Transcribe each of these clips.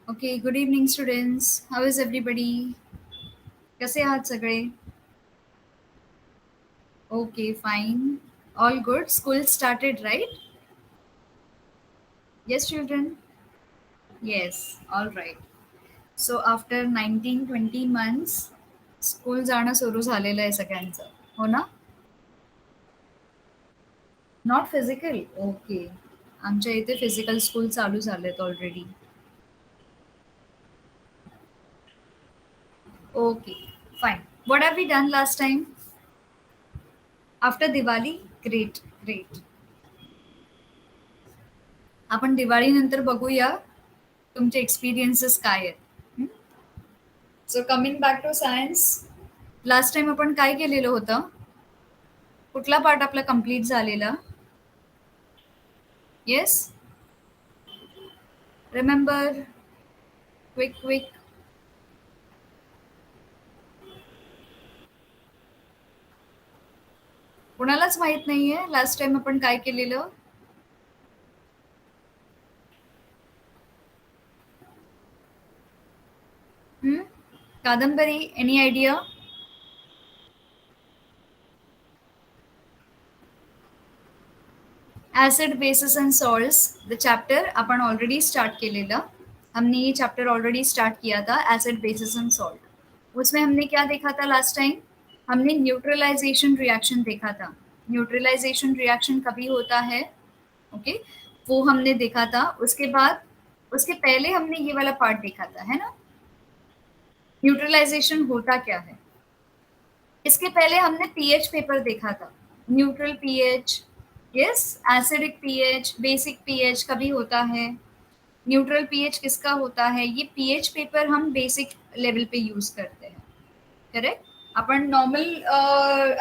Okay, good evening, students. How is everybody? कैसे आहात सगळे? Okay, fine. All good. School started, right? Yes, children? Yes, all right. So after 19-20 months, school जाणं सुरू झालेलं आहे सगळ्यांचं. हो ना? Not physical? ओके. आमच्या इथे फिजिकल स्कूल चालू झालेत already. Okay, fine. What have we done last time? After Diwali? Great, great. आपण दिवाळीनंतर बघूया तुमचे एक्सपिरियन्सेस काय आहेत. So coming back to science, last time आपण काय केलेलं होतं? कुठला पार्ट आपला कम्प्लीट झालेला? Yes, remember, quick quick. कुणालाच माहित नाहीये लास्ट टाइम आपण काय केलेलं? Kadambari, any idea? Acid bases and salts the chapter अपन ऑलरेडी स्टार्ट केलेला. हमने ये चैप्टर ऑलरेडी स्टार्ट किया था, एसिड बेसिस एंड सॉल्ट. उसमें हमने क्या देखा था लास्ट टाइम? हमने न्यूट्रलाइजेशन रिएक्शन देखा था. न्यूट्रलाइजेशन रिएक्शन कभी होता है? ओके, वो हमने देखा था. उसके बाद उसके पहले हमने ये वाला पार्ट देखा था, है ना? न्यूट्रलाइजेशन होता क्या है? इसके पहले हमने पीएच पेपर देखा था. Neutral pH, yes, acidic pH, basic pH कभी होता है. न्यूट्रल पीएच किसका होता है? ये पीएच पेपर हम बेसिक लेवल पे यूज करते हैं. करेक्ट. आपण नॉर्मल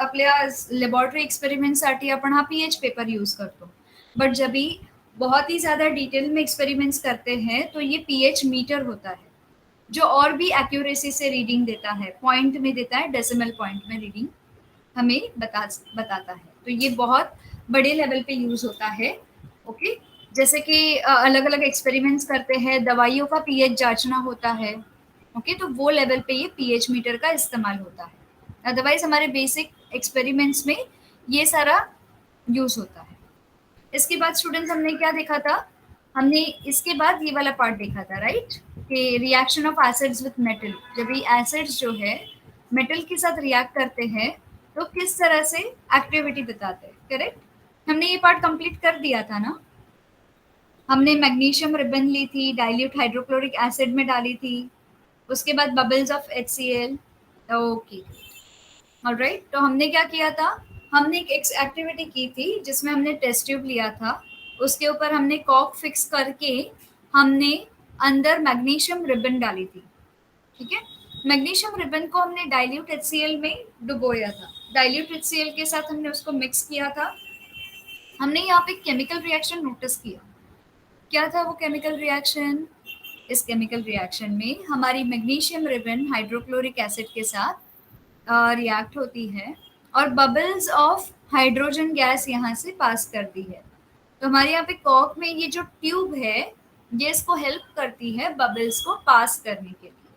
आपल्या लॅबोरेटरी एक्सपेरिमेंटसाठी आपण हा पीएच पेपर यूज करतो. बट जब भी बहुत ही ज्यादा डिटेल में एक्सपेरिमेंट्स करते हैं तो ये पीएच मीटर होता है, जो और भी एक्यूरेसी से रीडिंग देता है, पॉइंट में देता है, डेसिमल पॉइंट में रीडिंग हमें बताता है. तो ये बहुत बड़े लेवल पे यूज होता है. ओके, जैसे कि अलग अलग एक्सपेरिमेंट्स करते हैं, दवाइयों का पीएच जांचना होता है. ओके, तो वो लेवल पे ये पीएच मीटर का इस्तेमाल होता है. अदरवाइज हमारे बेसिक एक्सपेरिमेंट्स में ये सारा यूज होता है. इसके बाद स्टूडेंट्स हमने क्या देखा था? हमने इसके बाद ये वाला पार्ट देखा था, राइट? कि reaction of acids with metal. जब ये एसिड्स जो है मेटल के साथ रिएक्ट करते हैं तो किस तरह से एक्टिविटी बताते हैं. करेक्ट. हमने ये पार्ट कंप्लीट कर दिया था ना. हमने मैग्नीशियम रिबन ली थी, डाइल्यूट हाइड्रोक्लोरिक एसिड में डाली थी. उसके बाद bubbles of HCl. Okay, alright. तो हमने क्या किया था? हमने एक एक्टिविटी की थी जिसमें हमने टेस्ट ट्यूब लिया था. उसके ऊपर हमने कॉक फिक्स करके हमने अंदर मैग्नीशियम रिबन डाली थी. ठीक है. मैग्नीशियम रिबन को हमने डाइल्यूट HCl में डुबोया था. डाइल्यूट HCl के साथ हमने उसको मिक्स किया था. हमने यहाँ पे केमिकल रिएक्शन नोटिस किया. क्या था वो केमिकल रिएक्शन? इस केमिकल रिएक्शन में हमारी मैग्नीशियम रिबन हाइड्रोक्लोरिक एसिड के साथ रिएक्ट होती है और बबल्स ऑफ हाइड्रोजन गैस यहाँ से पास करती है. तो हमारे यहाँ पे कॉक में ये जो ट्यूब है ये इसको हेल्प करती है बबल्स को पास करने के लिए.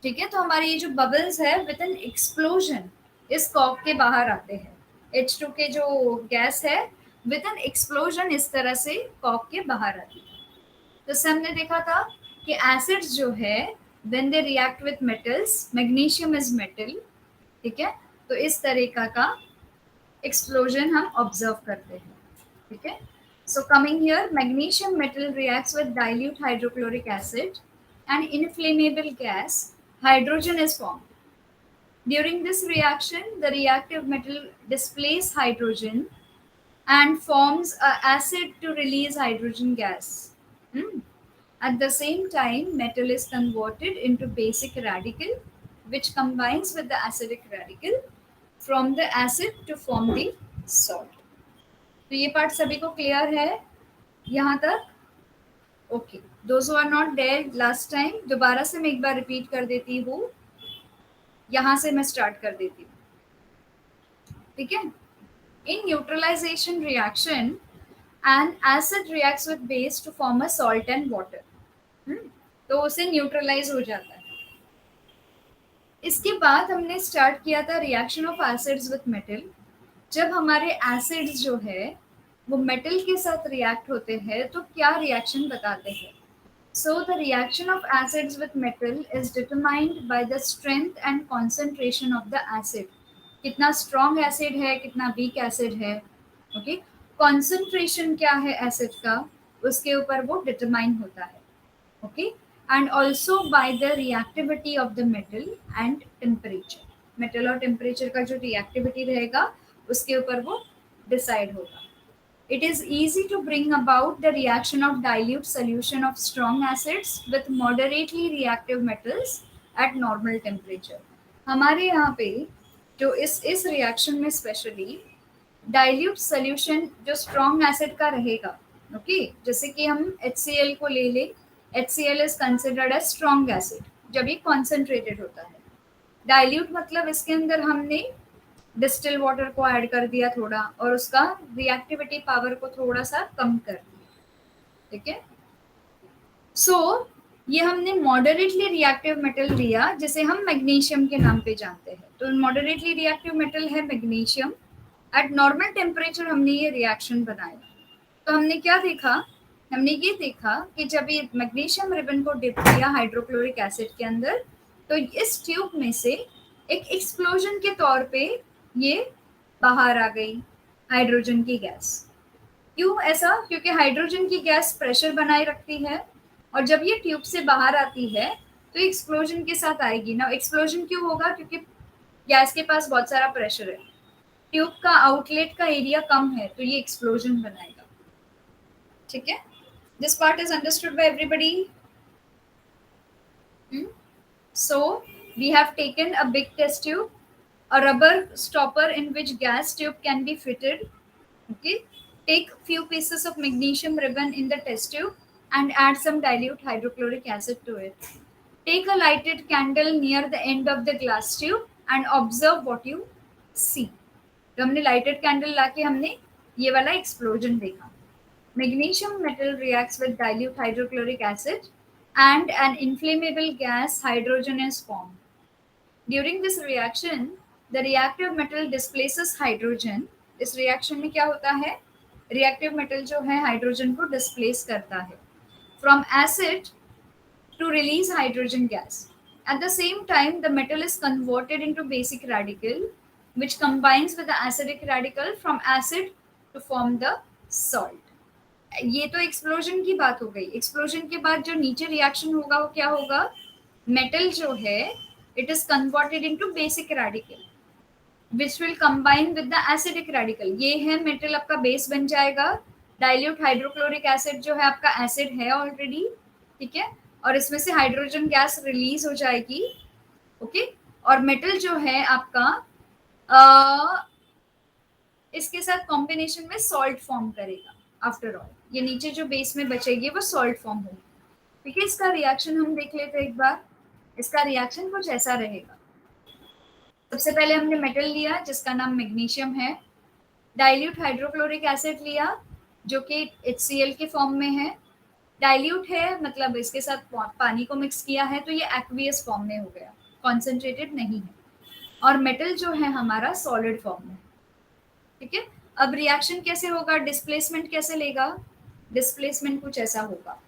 ठीक है. तो हमारे ये जो बबल्स है विद एन एक्सप्लोजन इस कॉक के बाहर आते हैं. H2 के जो गैस है विद एन एक्सप्लोजन इस तरह से कॉक के बाहर आती है. तो इससे हमने देखा था कि एसिड्स जो है when they react with metals, magnesium is metal. ठीक है. तो इस तरीका का एक्सप्लोजन हम ऑब्जर्व करते हैं. ठीक है. So coming here, magnesium metal reacts with dilute hydrochloric acid and inflammable gas, hydrogen is formed. During this reaction, the reactive metal displays hydrogen and forms a acid to release hydrogen gas. At the same time, metal is converted into basic radical, which combines with the acidic radical from the acid to form the salt. तो ये part सभी को clear है यहाँ तक? Okay. Those who are not there last time, दोबारा से मैं एक बार रिपीट कर देती हूँ. यहाँ से मैं स्टार्ट कर देती हूँ. ठीक है. In neutralization reaction, an acid reacts with base to form a salt and water. तो तो उसे न्यूट्रलाइज हो जाता है। इसके बाद हमने स्टार्ट किया था reaction of acids with metal. जब हमारे एसिड्स जो है वो मेटल के साथ रिएक्ट होते हैं तो क्या रिएक्शन बताते हैं। So the reaction of acids with metal is determined by the strength and concentration of the acid. कितना स्ट्रॉन्ग एसिड है, कितना वीक एसिड है, ओके। कॉन्सेंट्रेशन क्या है एसिड का, उसके ऊपर वो डिटरमाइन होता है, okay. And also by the reactivity of the metal and temperature. Metal और टेम्परेचर का जो रिएक्टिविटी रहेगा उसके ऊपर वो डिसाइड होगा। It is easy to bring about the reaction of dilute solution of strong acids with moderately reactive metals at normal temperature। हमारे यहाँ पे जो इस रिएक्शन में स्पेशली डाइल्यूट सोल्यूशन जो स्ट्रॉन्ग एसिड का रहेगा, ओके। जैसे कि हम HCl को ले लें, HCl is considered as strong acid जब ये कॉन्सेंट्रेटेड होता है। डाइल्यूट मतलब इसके अंदर हमने डिस्टिल वाटर को ऐड कर दिया थोड़ा और उसका रिएक्टिविटी पावर को थोड़ा सा कम कर दिया, ठीक है। सो ये हमने मॉडरेटली रिएक्टिव मेटल लिया जिसे हम मैग्नीशियम के नाम पे जानते हैं। तो मॉडरेटली रिएक्टिव मेटल है मैग्नीशियम। एट नॉर्मल टेम्परेचर हमने ये रिएक्शन बनाया। तो हमने क्या देखा, हमने ये देखा कि जब ये मैग्नीशियम रिबन को डिप किया हाइड्रोक्लोरिक एसिड के अंदर तो इस ट्यूब में से एक एक्सप्लोजन के तौर पे ये बाहर आ गई हाइड्रोजन की गैस। क्यों ऐसा? क्योंकि हाइड्रोजन की गैस प्रेशर बनाए रखती है और जब ये ट्यूब से बाहर आती है तो एक्सप्लोजन के साथ आएगी ना। एक्सप्लोजन क्यों होगा? क्योंकि गैस के पास बहुत सारा प्रेशर है, ट्यूब का आउटलेट का एरिया कम है तो ये एक्सप्लोजन बनाएगा, ठीक है। This part is understood by everybody. So we have taken a big test tube, a rubber stopper in which gas tube can be fitted, okay. Take few pieces of magnesium ribbon in the test tube and add some dilute hydrochloric acid to it. Take a lighted candle near the end of the glass tube and observe what you see। तो हमने lighted candle लाके हमने ये वाला explosion देखा। Magnesium metal reacts with dilute hydrochloric acid and an inflammable gas hydrogen is formed. During this reaction, the reactive metal displaces hydrogen। इस reaction में क्या होता है? Reactive metal जो है hydrogen को displace करता है from acid to release hydrogen gas। At the same time, the metal is converted into basic radical, which combines with the acidic radical from acid to form the salt। ये तो explosion की बात हो गई। Explosion के बाद जो नीचे रिएक्शन होगा वो क्या होगा? मेटल जो है it is converted into basic radical which will combine with the acidic radical. ये है मेटल आपका बेस बन जाएगा। डाइल्यूट हाइड्रोक्लोरिक एसिड जो है आपका एसिड है ऑलरेडी, ठीक है, और इसमें से हाइड्रोजन गैस रिलीज हो जाएगी, ओके। और मेटल जो है आपका इसके साथ कॉम्बिनेशन में सॉल्ट फॉर्म करेगा। आफ्टर ऑल ये नीचे जो बेस में बचेगी वो सॉल्ट फॉर्म होगी, ठीक है। इसका रिएक्शन हम देख लेते हैं एक बार। इसका रिएक्शन कुछ ऐसा रहेगा। सबसे पहले हमने मेटल लिया जिसका नाम मैग्नीशियम है, डाइल्यूट हाइड्रोक्लोरिक एसिड लिया जो कि HCl के फॉर्म में है। डाइल्यूट है मतलब इसके साथ पानी को मिक्स किया है तो ये एक्वियस फॉर्म में हो गया, कॉन्सेंट्रेटेड नहीं है। और मेटल जो है हमारा सॉलिड फॉर्म में, ठीक है। अब रिएक्शन कैसे होगा? डिस्प्लेसमेंट कैसे लेगा? डिस्प्लेसमेंट कुछ ऐसा होगा।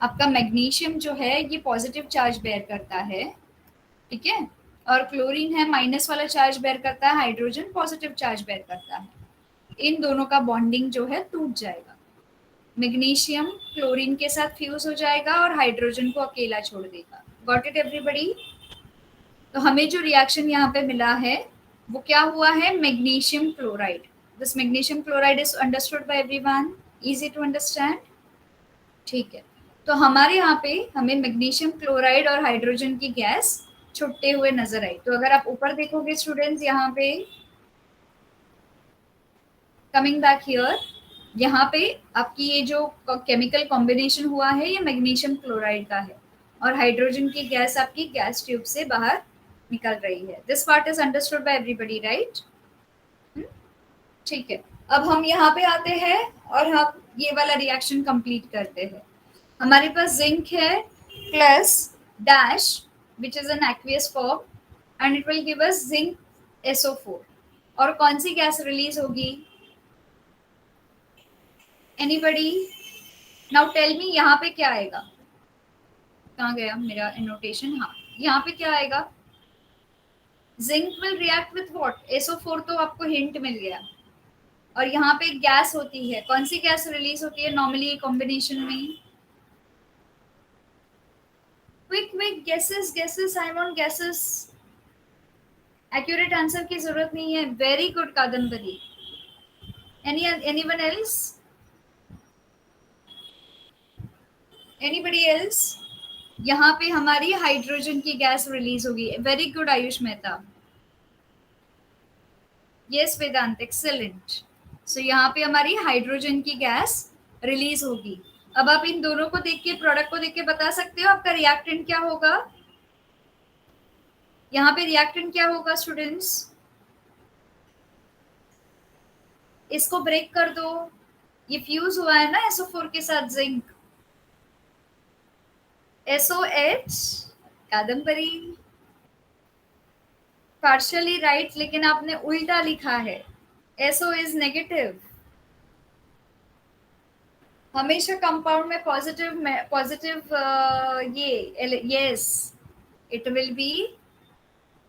आपका मैग्नीशियम जो है ये पॉजिटिव चार्ज बेयर करता है, ठीक है, और क्लोरीन है माइनस वाला चार्ज बेयर करता है, हाइड्रोजन पॉजिटिव चार्ज बेयर करता है। इन दोनों का बॉन्डिंग जो है टूट जाएगा। मैग्नीशियम क्लोरीन के साथ फ्यूज हो जाएगा और हाइड्रोजन को अकेला छोड़ देगा। Got it everybody? तो हमें जो रिएक्शन यहाँ पे मिला है वो क्या हुआ है? Magnesium chloride. This magnesium chloride is understood by everyone? Easy to understand? ठीक है। तो हमारे यहाँ पे हमें मैग्नीशियम क्लोराइड और हाइड्रोजन की गैस छुट्टे हुए नजर आई। तो अगर आप ऊपर देखोगे स्टूडेंट्स यहाँ पे, कमिंग बैक हियर, यहाँ पे आपकी ये जो केमिकल कॉम्बिनेशन हुआ है ये मैग्नीशियम क्लोराइड का है और हाइड्रोजन की गैस आपकी गैस ट्यूब से बाहर निकल रही है। This part is understood by everybody, right? ठीक है। अब हम यहाँ पे आते हैं और हम ये वाला रिएक्शन कंप्लीट करते हैं। हमारे पास जिंक है, plus dash, which is an aqueous form, and it will give us zinc SO4. और कौन सी गैस रिलीज होगी? एनीबडी? नाउ टेल मी, यहाँ पे क्या आएगा? कहाँ गया मेरा एनोटेशन? हाँ, यहाँ पे क्या आएगा? Zinc will react with what? SO4 तो आपको हिंट मिल गया। और यहाँ पे गैस होती है, कौन सी गैस रिलीज होती है नॉर्मली कॉम्बिनेशन में? Quick quick, guesses guesses, I want guesses. Accurate answer की जरूरत नहीं है। Very good Kadambari. Anyone else? Anybody else? यहाँ पे हमारी हाइड्रोजन की गैस रिलीज होगी। Very good Ayush Mehta. Yes Vedant, excellent. So यहाँ पे हमारी हाइड्रोजन की गैस रिलीज होगी। अब आप इन दोनों को देख के, प्रोडक्ट को देख के बता सकते हो आपका रिएक्टेंट क्या होगा? यहाँ पे रिएक्टेंट क्या होगा स्टूडेंट्स? इसको ब्रेक कर दो, ये फ्यूज हुआ है ना SO4 के साथ zinc. SOH, Kadambari partially right, लेकिन आपने उल्टा लिखा है। SO is negative. हमेशा कंपाउंड में पॉजिटिव ये yes, it will be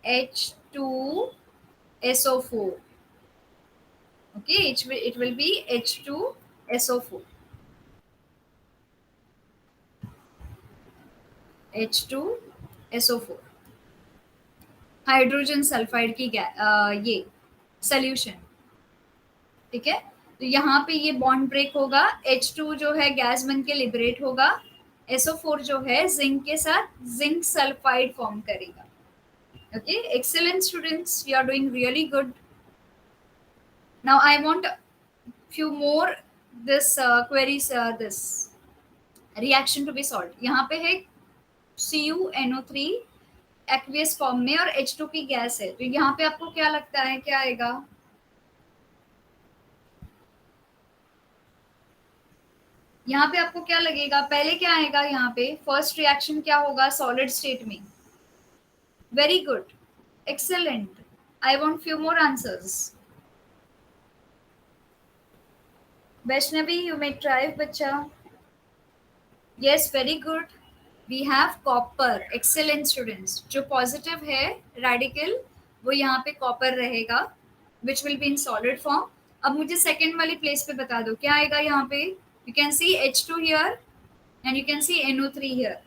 H2SO4. Okay, it will be H2SO4. H2SO4 hydrogen sulphide की ये सोल्यूशन। ठीक है, तो यहाँ पे ये बॉन्ड ब्रेक होगा, H2 जो है गैस बन के लिबरेट होगा, SO4 जो है जिंक के साथ जिंक सल्फाइड फॉर्म करेगा। Okay, excellent students, you are doing really good. Now I want few more this queries, this reaction to be solved। यहाँ पे है CuNO3 एक्वियस फॉर्म में और H2 की गैस है, तो यहाँ पे आपको क्या लगता है क्या आएगा? यहाँ पे आपको क्या लगेगा? पहले क्या आएगा? यहाँ पे फर्स्ट रिएक्शन क्या होगा सॉलिड स्टेट में? Very good, excellent. I want few more answers. Vaishnavi, you may try बच्चा। Yes, very good. We have copper. Excellent students. जो पॉजिटिव है रेडिकल वो यहाँ पे कॉपर रहेगा, which will be in solid form. अब मुझे सेकेंड वाली प्लेस पे बता दो क्या आएगा यहाँ पे? You can see H2 here and you can see NO3 here.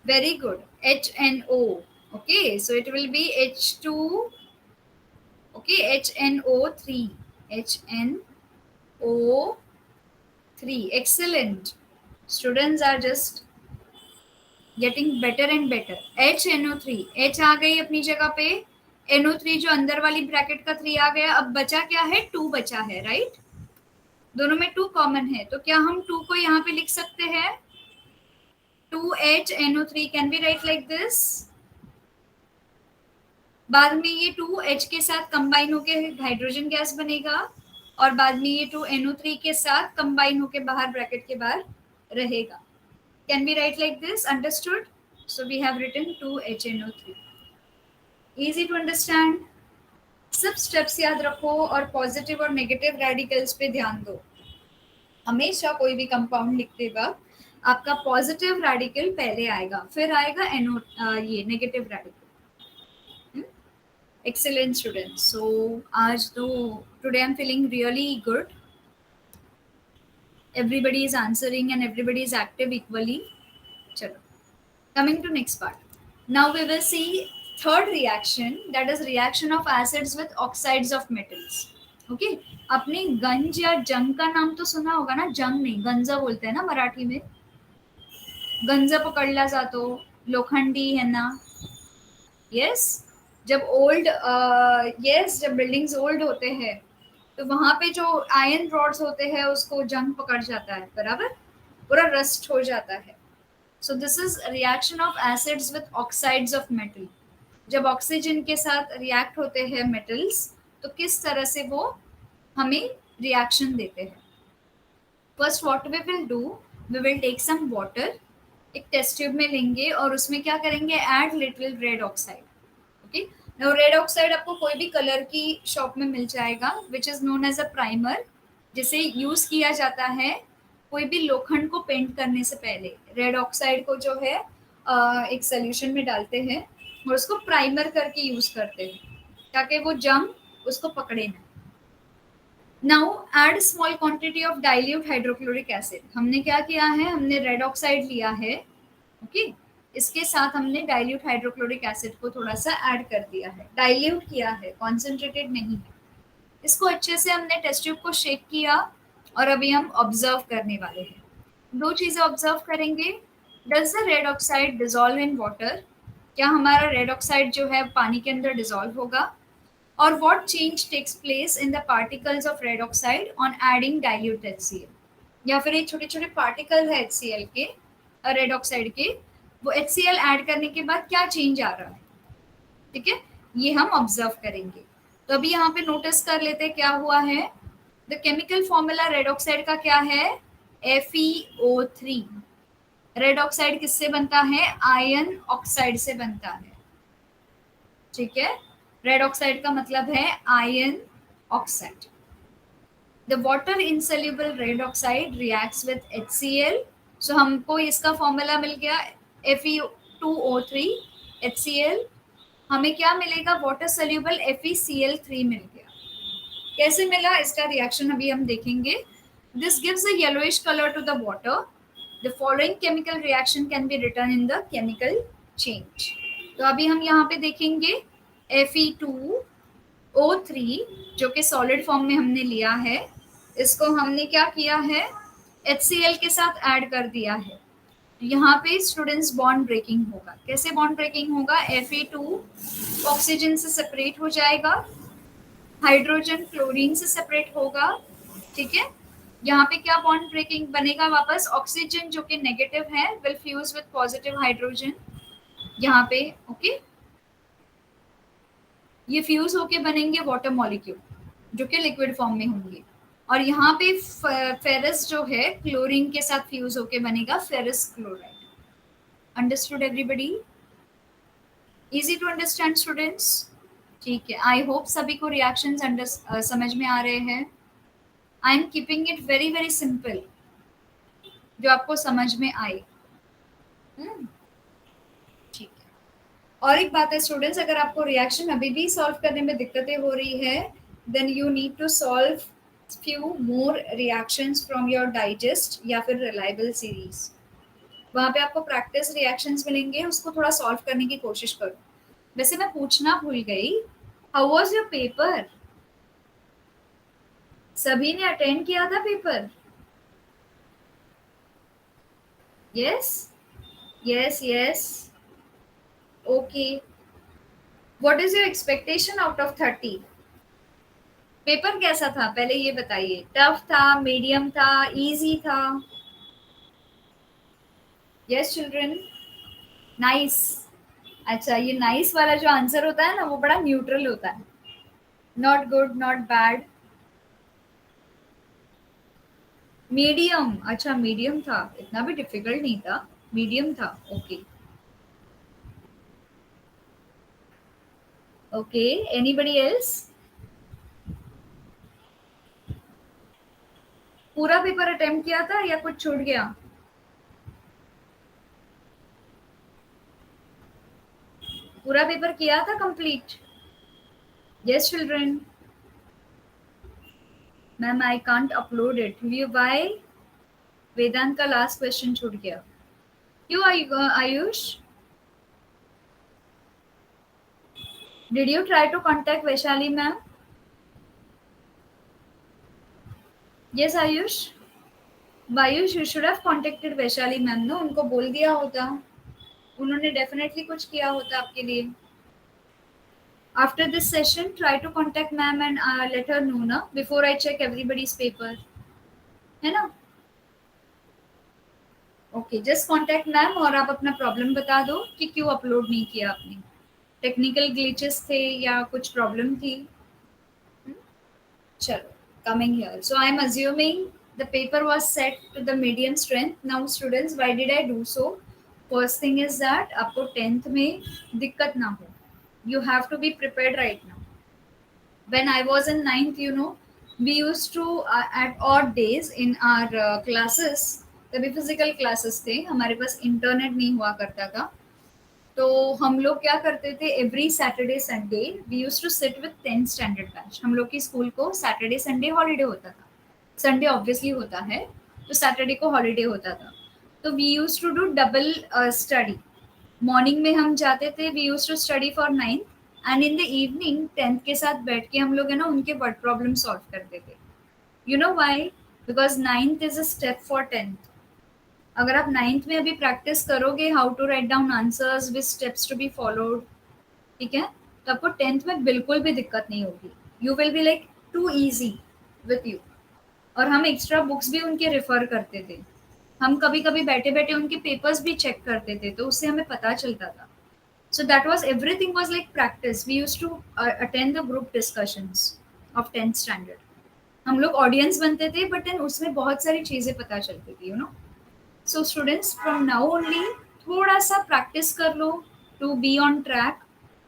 Very good, HNO। okay, so it will be H2, okay, HNO3, HNO3। excellent, students are just getting better and better। HNO3, H आ गई अपनी जगह पे, NO3 जो अंदर वाली bracket का 3 आ गया। अब बचा क्या है? 2 बचा है, राइट? दोनों में 2 कॉमन है, तो क्या हम 2 को यहाँ पे लिख सकते हैं? 2HNO3 can be write like this. बाद में ये 2H के साथ कंबाइन होके हाइड्रोजन गैस बनेगा और बाद में ये 2NO3 के साथ कंबाइन होके बाहर ब्रैकेट के बाहर रहेगा। Can be write like this, understood? So we have written 2HNO3। Easy to understand. सब स्टेप्स याद रखो और पॉजिटिव और नेगेटिव रेडिकल्स पे ध्यान दो। हमेशा कोई भी कंपाउंड लिखते वक्त आपका पॉजिटिव रेडिकल पहले आएगा, फिर आएगा ये negative radical. Excellent student. So आज तो today I am feeling really good. everybody is answering and everybody is active equally। चलो, coming to next part, now we will see third reaction, that is reaction of acids with oxides of metals। okay, आपने गंज या जंग का नाम तो सुना होगा ना? जंग नहीं, गंजा बोलते हैं ना मराठी में। गंजा पकडला जातो, लोखंडी है ना? यस, जब ओल्ड जब बिल्डिंग्स ओल्ड होते हैं तो वहां पे जो आयरन रॉड्स होते हैं उसको जंग पकड़ जाता है, बराबर, पूरा रस्ट हो जाता है। So this is reaction of acids with oxides of metal. जब ऑक्सीजन के साथ रिएक्ट होते हैं मेटल्स तो किस तरह से वो हमें रिएक्शन देते हैं। First what we will do, we will take some water, एक टेस्ट ट्यूब में लेंगे और उसमें क्या करेंगे, add little red oxide. Okay, now red oxide आपको कोई भी कलर की शॉप में मिल जाएगा, which is known as a primer, जिसे यूज किया जाता है कोई भी लोखंड को पेंट करने से पहले। रेड ऑक्साइड को जो है एक सोल्यूशन में डालते हैं और उसको प्राइमर करके यूज करते हैं ताकि वो जंग उसको पकड़े ना। Now add small quantity of dilute hydrochloric acid. हमने क्या किया है, हमने रेड ऑक्साइड लिया है, ओके, इसके साथ हमने डाइल्यूट हाइड्रोक्लोरिक एसिड को थोड़ा सा ऐड कर दिया है, डाइल्यूट किया है, कॉन्सेंट्रेटेड नहीं है। इसको अच्छे से हमने टेस्ट ट्यूब को शेक किया और अभी हम ऑब्जर्व करने वाले हैं। दो चीजें ऑब्जर्व करेंगे, does the red oxide dissolve in water, क्या हमारा रेड ऑक्साइड जो है पानी के अंदर डिजोल्व होगा, और what change takes place in the particles of red oxide on adding dilute HCl, या फिर ये छोटे छोटे पार्टिकल है HCl के, रेड ऑक्साइड के, वो HCl ऐड करने के बाद क्या चेंज आ रहा है। ठीक है, ये हम ऑब्जर्व करेंगे। तो अभी यहाँ पे नोटिस कर लेते हैं क्या हुआ है। The chemical formula red oxide का क्या है, FeO3। रेड ऑक्साइड किससे बनता है, आयरन ऑक्साइड से बनता है। ठीक है, रेड ऑक्साइड का मतलब है iron oxide. The water insoluble red oxide reacts with HCl। सो हमको इसका फॉर्मूला मिल गया Fe2O3 HCl, हमें क्या मिलेगा, वाटर सोल्यूबल FeCl3 मिल गया। कैसे मिला, इसका रिएक्शन अभी हम देखेंगे। This gives a yellowish colour to the water. The following chemical reaction can be written in the chemical change. तो अभी हम यहाँ पे देखेंगे Fe2O3 जो कि सॉलिड फॉर्म में हमने लिया है, इसको हमने क्या किया है, HCl के साथ ऐड कर दिया है। यहाँ पे स्टूडेंट्स बॉन्ड ब्रेकिंग होगा। कैसे बॉन्ड ब्रेकिंग होगा, Fe2 ऑक्सीजन से सेपरेट हो जाएगा, हाइड्रोजन क्लोरीन से सेपरेट होगा। ठीक है, यहाँ पे क्या बॉन्ड ब्रेकिंग बनेगा, वापस ऑक्सीजन जो कि नेगेटिव है will fuse with positive hydrogen यहाँ पे। ओके, ये फ्यूज होके बनेंगे वाटर मॉलिक्यूल जो कि लिक्विड फॉर्म में होंगे, और यहाँ पे फेरस जो है क्लोरीन के साथ फ्यूज होके बनेगा ferrous chloride. Understood everybody, easy to understand students. ठीक है, आई होप सभी को रिएक्शंस समझ में आ रहे हैं। I am keeping it very very simple, जो आपको समझ में आए। ठीक है, और एक बात है स्टूडेंट्स, अगर आपको रिएक्शन अभी भी सॉल्व करने में दिक्कतें हो रही है, then you need to solve few more reactions from your digest या फिर रिलायबल सीरीज। वहाँ पे आपको प्रैक्टिस रिएक्शंस मिलेंगे, उसको थोड़ा सॉल्व करने की कोशिश करो। वैसे मैं पूछना भूल गई, हाउ वाज योर पेपर? सभी ने अटेंड किया था paper? Yes yes yes, okay. What is your expectation out of 30? Paper कैसा था पहले ये बताइए, टफ था, मीडियम था, इजी था? Yes children, nice. अच्छा, ये नाइस वाला जो आंसर होता है ना, वो बड़ा न्यूट्रल होता है, not good not bad, medium. अच्छा मीडियम था, इतना भी डिफिकल्ट नहीं था, मीडियम था। Okay okay, anybody else? पूरा पेपर अटेम्प्ट किया था या कुछ छूट गया? पूरा पेपर किया था complete? Yes children. Ma'am I can't upload it, why? Vedant का लास्ट क्वेश्चन छूट गया, क्यों Ayush? Did you try to contact Vaishali ma'am? Yes Ayush, Ayush you should have contacted Vaishali ma'am ना, उनको बोल दिया होता, उन्होंने डेफिनेटली कुछ किया होता आपके लिए। After this session, try to contact ma'am and let her know ना, before I check everybody's paper, है ना? ओके, जस्ट कॉन्टेक्ट मैम और आप अपना प्रॉब्लम बता दो कि क्यों अपलोड नहीं किया आपने, टेक्निकल ग्लिचेस थे या कुछ प्रॉब्लम थी। चलो, coming here, so I am assuming The paper was set to the medium strength. Now students, why did I do so? First thing is that आपको 10th में दिक्कत ना हो. You have to be prepared right now. When I was in 9th, we used to at odd days in our classes. तभी physical classes थे, हमारे पास internet नहीं हुआ करता था, तो हम लोग क्या करते थे, every Saturday Sunday we use to sit with 10th standard batch. हम लोग की स्कूल को सैटरडे संडे हॉलीडे होता था. संडे ऑब्वियसली होता है, तो सैटरडे को हॉलीडे होता था. तो we use to do double study. Morning में हम जाते थे, we use to study for 9th, and in the evening 10th के साथ बैठ के हम लोग है ना उनके वर्ड प्रॉब्लम सॉल्व करते थे. You know why? Because 9th is a step for 10th. अगर आप 9th में अभी प्रैक्टिस करोगे how to write down answers with steps to be followed, ठीक है, तो आपको 10th में बिल्कुल भी दिक्कत नहीं होगी. You will be like to easy with you. और हम एक्स्ट्रा बुक्स भी उनके रेफर करते थे. हम कभी कभी बैठे बैठे उनके पेपर्स भी चेक करते थे, तो उससे हमें पता चलता था. So that was everything was like practice. We use to attend the group discussions of 10th standard. हम लोग ऑडियंस बनते थे, बट देन उसमें बहुत सारी चीजें पता चलती थी, you know. So students, from now only थोड़ा सा प्रैक्टिस कर लो to be on track.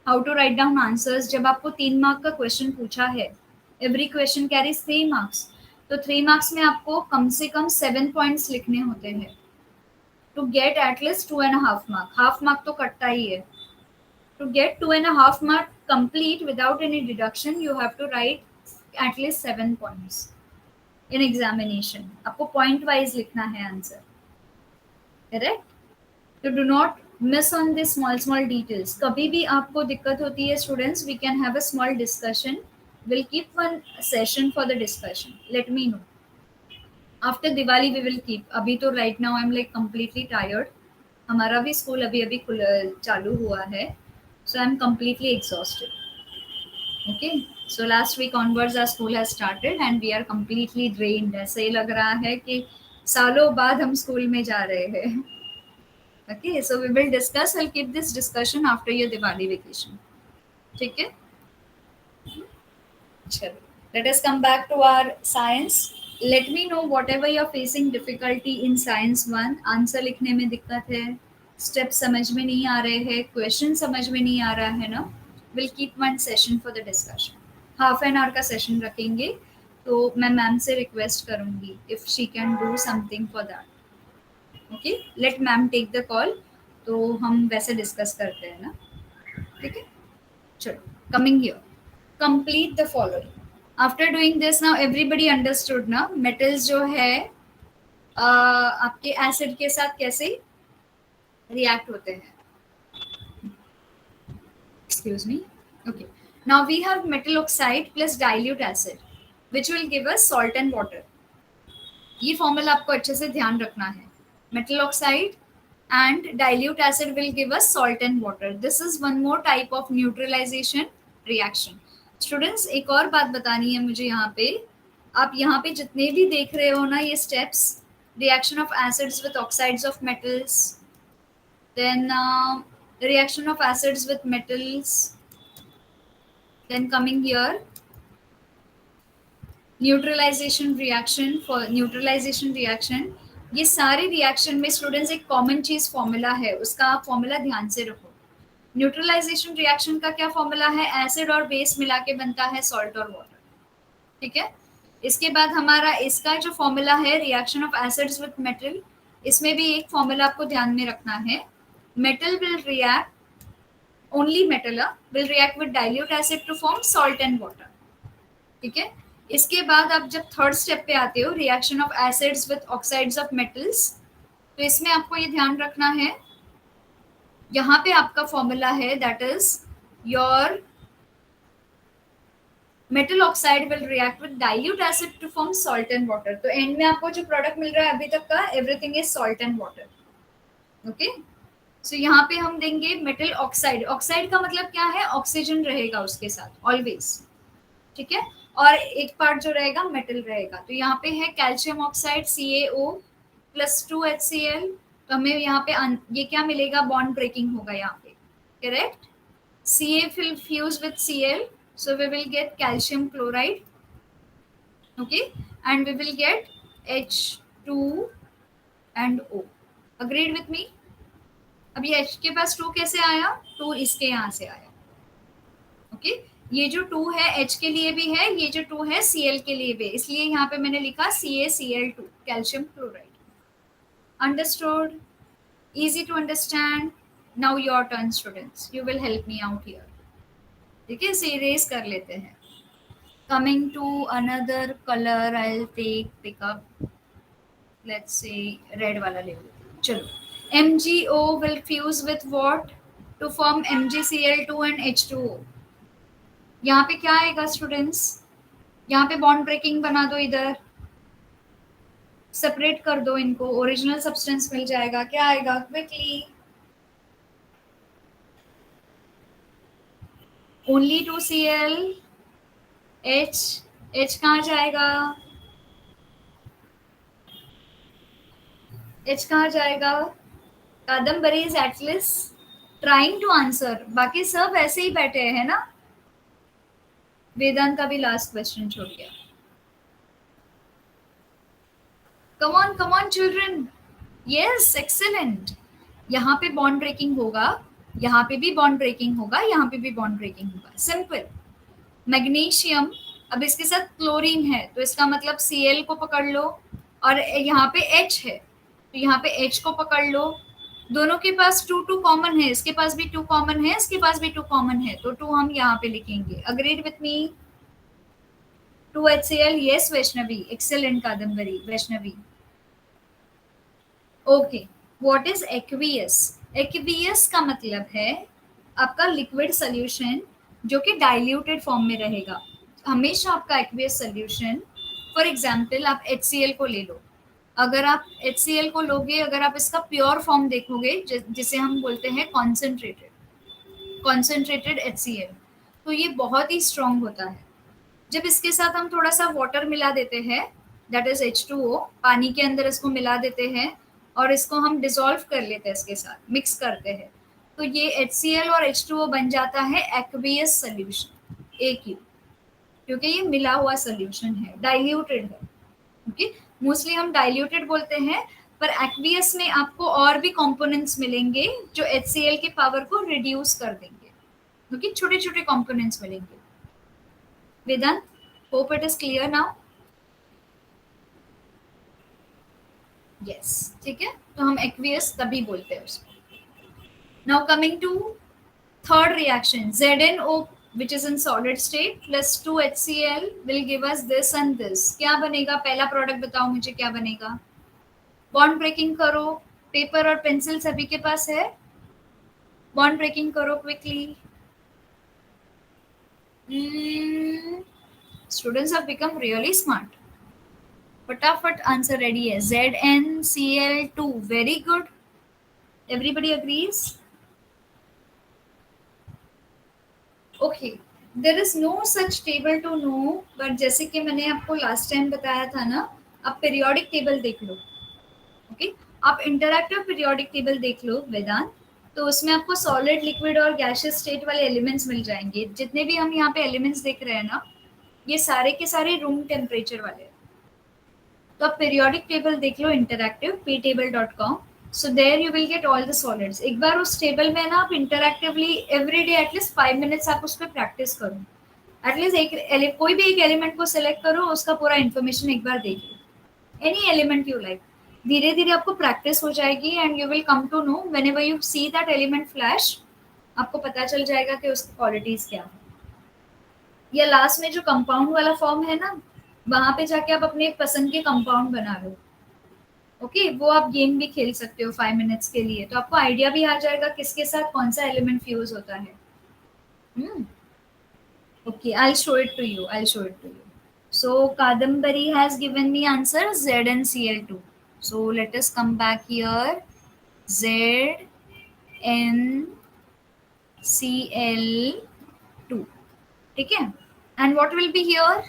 How to write down answers. जब आपको 3 मार्क का क्वेश्चन पूछा है, एवरी क्वेश्चन कैरीज 3 मार्क्स, तो 3 मार्क्स में आपको कम से कम 7 पॉइंट्स लिखने होते हैं to get at least 2.5 mark. Half mark तो कटता ही है. To get 2.5 mark complete without any deduction, you have to write at least 7 points in examination. आपको पॉइंट वाइज लिखना है आंसर, करेक्ट? तो do not miss on this small details. कभी भी आपको दिक्कत होती है students, we can have a small discussion. Will keep one session for the discussion. Let me no. After Diwali we will keep. अभी तो right now I am like completely tired. हमारा भी स्कूल अभी अभी चालू हुआ है, so I am completely exhausted. Okay, so last week onwards our school has started and we are completely drained. ऐसे ही लग रहा है कि सालों बाद हम स्कूल में जा रहे हैं. Okay, so we will discuss. I'll keep this discussion after your Diwali vacation. ठीक है? चलो, let us come back to our science. Let me know whatever you're facing difficulty in science 1. Answer लिखने में दिक्कत है, स्टेप समझ में नहीं आ रहे हैं, क्वेश्चन समझ में नहीं आ रहा है ना. We'll keep one session for the discussion. Half an hour का सेशन रखेंगे, तो मैं मैम से रिक्वेस्ट करूंगी if she can do something for that. Okay, let ma'am take the call. तो हम वैसे डिस्कस करते हैं ना, ठीक है. चलो, coming here, complete the following. After doing this, now everybody understood ना, मेटल्स जो है आपके एसिड के साथ कैसे रिएक्ट होते हैं. Excuse me. Okay, now we have metal oxide plus dilute acid which will give us salt and water. ये फॉर्मूला आपको अच्छे से ध्यान रखना है. Metal oxide and dilute acid will give us salt and water. This is one more type of neutralization reaction. Students, एक और बात बतानी है मुझे यहाँ पे. आप यहाँ पे जितने भी देख रहे हो ना ये steps, reaction of acids with oxides of metals, then reaction of acids with metals, then coming here neutralisation reaction. For neutralisation reaction, ये सारे रिएक्शन में स्टूडेंट्स एक कॉमन चीज फॉर्मूला है, उसका आप फॉर्मूला ध्यान से रखो. न्यूट्रलाइजेशन रिएक्शन का क्या फॉर्मूला है? एसिड और बेस मिला के बनता है सॉल्ट और वाटर, ठीक है. इसके बाद हमारा इसका जो फॉर्मूला है reaction of acids with metal, इसमें भी एक फॉर्मूला आपको ध्यान में रखना है. Metal will react, only metal will react with dilute acid to form salt and water, ठीक है. इसके बाद आप जब थर्ड स्टेप पे आते हो, reaction of acids with oxides of metals, तो इसमें आपको ये ध्यान रखना है, यहाँ पे आपका फॉर्मूला है that is your metal oxide will react with dilute acid to form salt and water. तो एंड में आपको जो प्रोडक्ट मिल रहा है अभी तक का, everything is salt and water. Okay, so यहाँ पे हम देंगे मेटल ऑक्साइड. ऑक्साइड का मतलब क्या है? ऑक्सीजन रहेगा उसके साथ ऑलवेज, ठीक है. और एक पार्ट जो रहेगा मेटल रहेगा. तो यहाँ पे है calcium oxide CaO plus 2HCl. तो हमें यहाँ पे ये क्या मिलेगा? बॉन्ड ब्रेकिंग होगा यहाँ पे, correct. Ca will fuse with Cl, so we will get calcium chloride, okay, and we will get H2 and O. Agreed with me? अब ये H के पास 2 कैसे आया? 2 इसके यहाँ से आया. ओके ये जो 2 है H के लिए भी है, ये जो 2 है Cl के लिए भी, इसलिए यहाँ पे मैंने लिखा CaCl2 calcium chloride. Understood? Easy to understand. Now your turn students, you will help me out here. ठीक है, इसे erase कर लेते हैं. Coming to another color, I'll pick up. Let's say red वाला ले लो. चलो. MgO will fuse with what to form MgCl2 and H2O. यहाँ पे क्या आएगा स्टूडेंट्स? यहाँ पे बॉन्ड ब्रेकिंग बना दो, इधर सेपरेट कर दो इनको, ओरिजिनल सब्सटेंस मिल जाएगा. क्या आएगा? क्विकली. Only 2Cl. H कहाँ जाएगा? H कहाँ जाएगा? Kadambari is at least trying to answer, बाकी सब ऐसे ही बैठे हैं ना. वेदांत का भी लास्ट क्वेश्चन छोड़ गया. Come on children. Yes, excellent. यहाँ पे बॉन्ड ब्रेकिंग होगा, यहाँ पे भी बॉन्ड ब्रेकिंग होगा, यहाँ पे भी बॉन्ड ब्रेकिंग होगा. सिंपल. मैग्नीशियम, अब इसके साथ क्लोरीन है तो इसका मतलब Cl को पकड़ लो, और यहाँ पे H है तो यहाँ पे H को पकड़ लो. दोनों के पास 2 कॉमन है, इसके पास भी 2 कॉमन है, इसके पास भी 2 कॉमन है, तो 2 हम यहाँ पे लिखेंगे. Agreed with me? 2HCl. Yes Vaishnavi, excellent Kadambari. Vaishnavi. Okay, what is aqueous? Aqueous का मतलब है आपका लिक्विड सोल्यूशन जो कि डाइल्यूटेड फॉर्म में रहेगा. हमेशा आपका एक्वियस सोल्यूशन, फॉर एग्जांपल आप HCl को ले लो. अगर आप HCl को लोगे, अगर आप इसका प्योर फॉर्म देखोगे जिसे हम बोलते हैं कॉन्सेंट्रेटेड HCl, तो ये बहुत ही स्ट्रॉन्ग होता है. जब इसके साथ हम थोड़ा सा वाटर मिला देते हैं, दैट इज H2O, पानी के अंदर इसको मिला देते हैं और इसको हम डिसॉल्व कर लेते हैं, इसके साथ मिक्स करते हैं, तो ये HCl और H2O बन जाता है एक्वियस सोल्यूशन, एक ही, क्योंकि ये मिला हुआ सोल्यूशन है, डाइल्यूटेड है. ओके, मोस्टली हम डाइल्यूटेड बोलते हैं, पर एक्वियस में आपको और भी कंपोनेंट्स मिलेंगे जो HCl के पावर को रिड्यूस कर देंगे, क्योंकि छोटे छोटे कंपोनेंट्स मिलेंगे. Vedant, hope it is clear now? Yes, ठीक है, तो हम एक्वियस तभी बोलते हैं उसको. Now coming to third reaction, ZnO which is in solid state plus 2HCl will give us this and this. क्या बनेगा? पहला प्रोडक्ट बताओ मुझे, क्या बनेगा? बॉन्ड ब्रेकिंग करो. पेपर और पेंसिल सभी के पास है? बॉन्ड ब्रेकिंग करो quickly. Students have become really smart. फटाफट आंसर रेडी है. ZnCl2. Very good. Everybody agrees? Okay, there is no such table to know, but जैसे कि मैंने आपको लास्ट टाइम बताया था ना, आप पीरियोडिक टेबल देख लो. ओके, आप इंटरैक्टिव पीरियोडिक टेबल देख लो वेदांत, तो उसमें आपको सॉलिड, लिक्विड और गैसियस स्टेट वाले एलिमेंट्स मिल जाएंगे. जितने भी हम यहाँ पे एलिमेंट्स देख रहे हैं ना, ये सारे के सारे रूम टेम्परेचर वाले. तो आप पीरियोडिक टेबल देख लो, interactive ptable.com. So there you will get all the solids. एक बार उस टेबल में ना आप इंटरैक्टिवली एवरी डे एटलीस्ट 5 मिनट्स आप उस पर प्रैक्टिस करो. एटलीस्ट कोई भी एक एलिमेंट को सिलेक्ट करो, उसका पूरा इन्फॉर्मेशन एक बार देख लो. Any element you like. धीरे धीरे आपको प्रैक्टिस हो जाएगी and you will come to know whenever you see that element flash, आपको पता चल जाएगा कि उसकी क्वालिटीज क्या है. या लास्ट में जो कंपाउंड वाला फॉर्म है ना, वहां पे जाके आप अपने पसंद के कंपाउंड बना लो. ओके, वो आप गेम भी खेल सकते हो 5 मिनट्स के लिए, तो आपको आइडिया भी आ जाएगा किसके साथ कौन सा एलिमेंट फ्यूज होता है. Okay, I show it to you. So Kadambari has given me answer ZnCl2. So let us come back here. ZnCl2. ठीक है. And what will be here?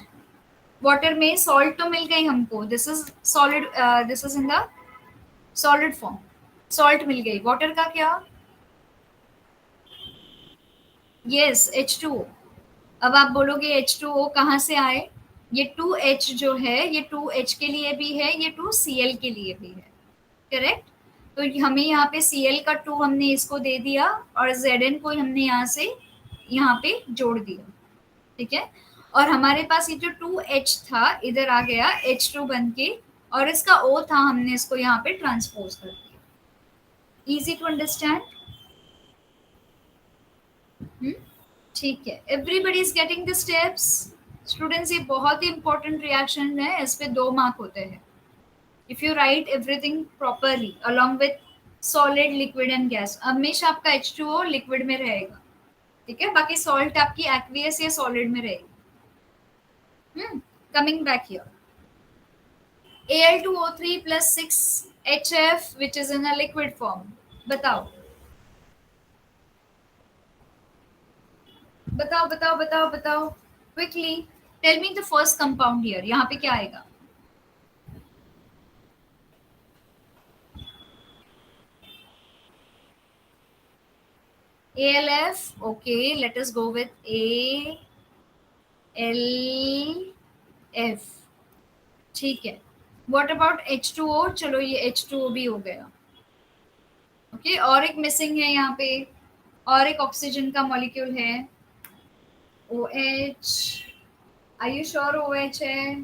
Water में सॉल्ट तो मिल गई हमको. This is solid, this is in the solid form. Salt मिल गई. Water का क्या? Yes, H2O. अब आप बोलोगे H2O कहाँ से आए? ये 2H जो है ये 2H के लिए भी है, ये 2Cl के लिए भी है, करेक्ट। तो हमें यहाँ पे Cl का 2 हमने इसको दे दिया और Zn को हमने यहाँ से यहाँ पे जोड़ दिया, ठीक है। और हमारे पास ये जो 2H था इधर आ गया H2 बन के, और इसका O था हमने इसको यहाँ पे ट्रांसपोज कर दिया। Easy to understand? ठीक है, everybody is getting the steps. Students ये बहुत ही इंपॉर्टेंट रिएक्शन है, इस पे 2 मार्क होते हैं if you right everything properly along with solid, liquid and gas. हमेशा आपका H2O लिक्विड में रहेगा, ठीक है, बाकी सॉल्ट आपकी एक्वियस या सॉलिड में रहेगी। Coming back here, Al2O3 plus 6HF which is in a liquid form, बताओ बताओ बताओ बताओ बताओ quickly, tell me the first compound here. यहाँ पे क्या आएगा? ALF, okay, let us go with ALF, ठीक है। What about H2O? चलो ये H2O भी हो गया, ओके okay, और एक मिसिंग है यहाँ पे, और एक ऑक्सीजन का मॉलिक्यूल है OH। Are you sure OH है?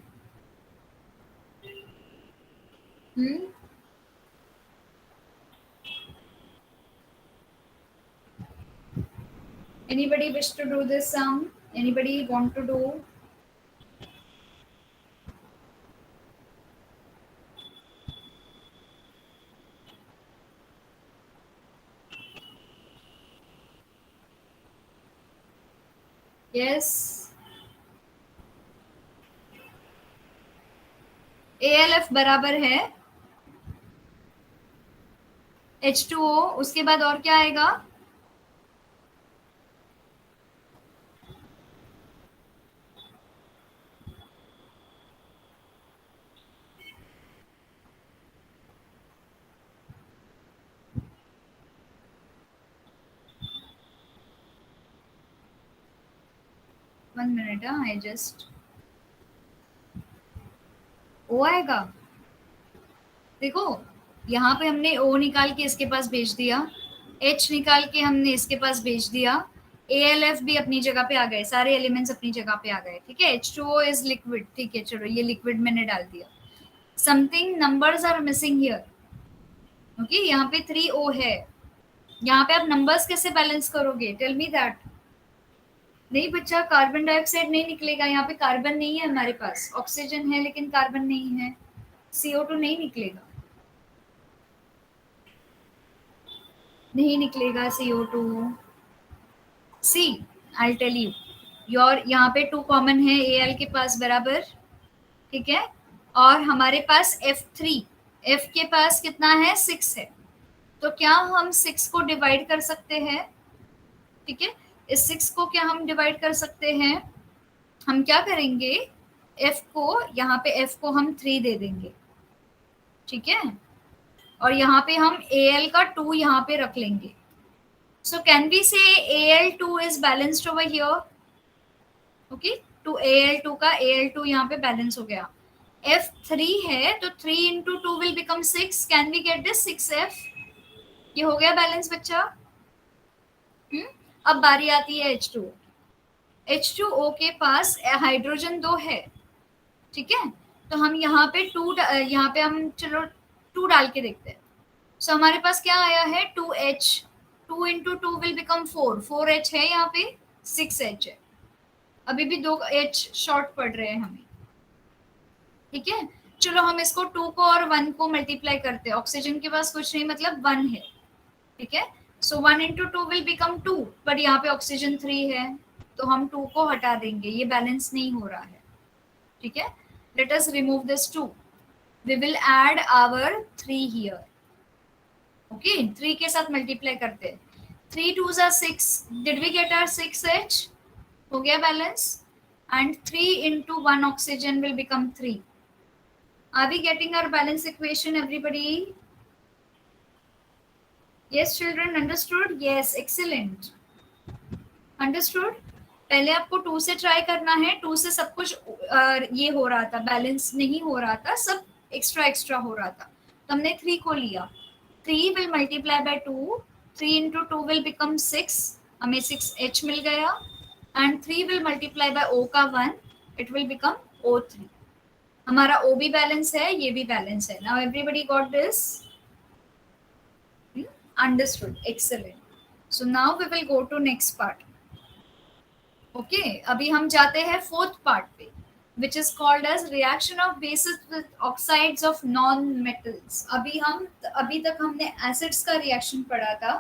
हम्म, anybody wish to do this sum? Anybody want to do? Yes, ALF बराबर है H2O, उसके बाद और क्या आएगा? One minute, I just, O आएगा। देखो यहाँ पे हमने O निकाल के इसके पास भेज दिया, H निकाल के हमने इसके पास भेज दिया, ALF भी अपनी जगह पे आ गए, सारे एलिमेंट्स अपनी जगह पे आ गए, ठीक है। H2O इज लिक्विड, ठीक है, चलो ये लिक्विड मैंने डाल दिया। Something numbers are missing here, okay. यहाँ पे 3O है, यहाँ पे आप नंबर्स कैसे बैलेंस करोगे? Tell me that. नहीं बच्चा, कार्बन डाइऑक्साइड नहीं निकलेगा, यहाँ पे कार्बन नहीं है हमारे पास, ऑक्सीजन है लेकिन कार्बन नहीं है, CO2 नहीं निकलेगा, नहीं निकलेगा CO2। See, I tell you, your यहाँ पे 2 कॉमन है Al के पास बराबर, ठीक है, और हमारे पास F3, F के पास कितना है? 6 है, तो क्या हम 6 को डिवाइड कर सकते हैं? ठीक है, इस 6 को क्या हम डिवाइड कर सकते हैं? हम क्या करेंगे, F को यहाँ पे F को हम 3 दे देंगे, ठीक है, और यहाँ पे हम Al का 2 यहाँ पे रख लेंगे। So can we say Al2 is balanced over here? Okay, to Al2 का Al2 यहाँ पे बैलेंस हो गया। F3 है तो 3 into 2 will become 6. Can we get this 6F? ये हो गया बैलेंस बच्चा। अब बारी आती है H2O। H2O के पास हाइड्रोजन 2 है, ठीक है, तो हम यहाँ पे 2, यहाँ पे हम चलो 2 डाल के देखते हैं। सो हमारे पास क्या आया है? 2H, 2 into 2 will become 4, 4H है यहाँ पे, 6H है, अभी भी 2 H शॉर्ट पड़ रहे हैं हमें, ठीक है। चलो हम इसको 2 को और 1 को मल्टीप्लाई करते हैं, ऑक्सीजन के पास कुछ नहीं मतलब 1 है, ठीक है। सो 1 into 2 will become 2, बट यहाँ पे ऑक्सीजन 3 है तो हम 2 को हटा देंगे, ये बैलेंस नहीं हो रहा है, ठीक है। Let us remove this 2, we will add our 3 here, okay. 3 के साथ मल्टीप्लाई करते हैं, 3 2s are 6, did we get our 6H? हो गया balance, and 3 into 1 oxygen will become 3. Are we getting our balance equation, everybody? Yes children, understood? Yes, excellent, understood. पहले आपको 2 से try करना है, 2 से सब कुछ ये हो रहा था, बैलेंस नहीं हो रहा था, सब एक्स्ट्रा एक्स्ट्रा हो रहा था, तो हमने 3 को लिया। 3 will multiply by 2, 3 into 2 will become 6, हमें 6h मिल गया, and 3 will multiply by O का 1, इट विल बिकम O3। हमारा O भी बैलेंस है, ये भी बैलेंस है। Now everybody got this? Understood, excellent. So now we will go to next part. Okay, अभी हम जाते हैं फोर्थ पार्ट पे, which is called as reaction of bases with oxides of non-metals। अभी तक हमने एसिड्स का रिएक्शन पढ़ा था,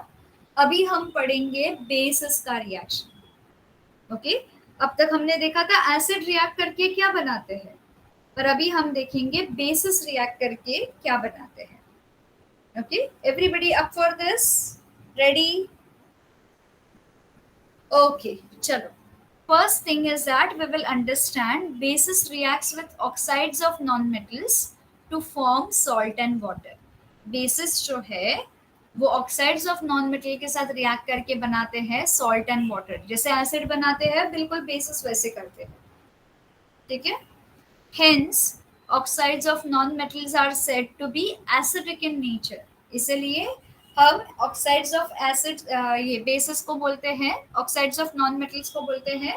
अभी हम पढ़ेंगे बेसिस का रिएक्शन। ओके, अब तक हमने देखा था एसिड रिएक्ट करके क्या बनाते हैं, पर अभी हम देखेंगे बेसिस रिएक्ट करके क्या बनाते हैं। Okay, everybody up for this? Ready? Okay, चलो। First thing is that we will understand basis reacts with oxides of non-metals to form salt and water। basis जो है वो oxides of non-metal के साथ react करके बनाते हैं salt and water। जैसे acid बनाते हैं बिल्कुल basis वैसे करते हैं, ठीक है। Hence oxides of non-metals are said to be acidic in nature। इसलिए हम oxides of acid ये basis को बोलते हैं, oxides of non-metals को बोलते हैं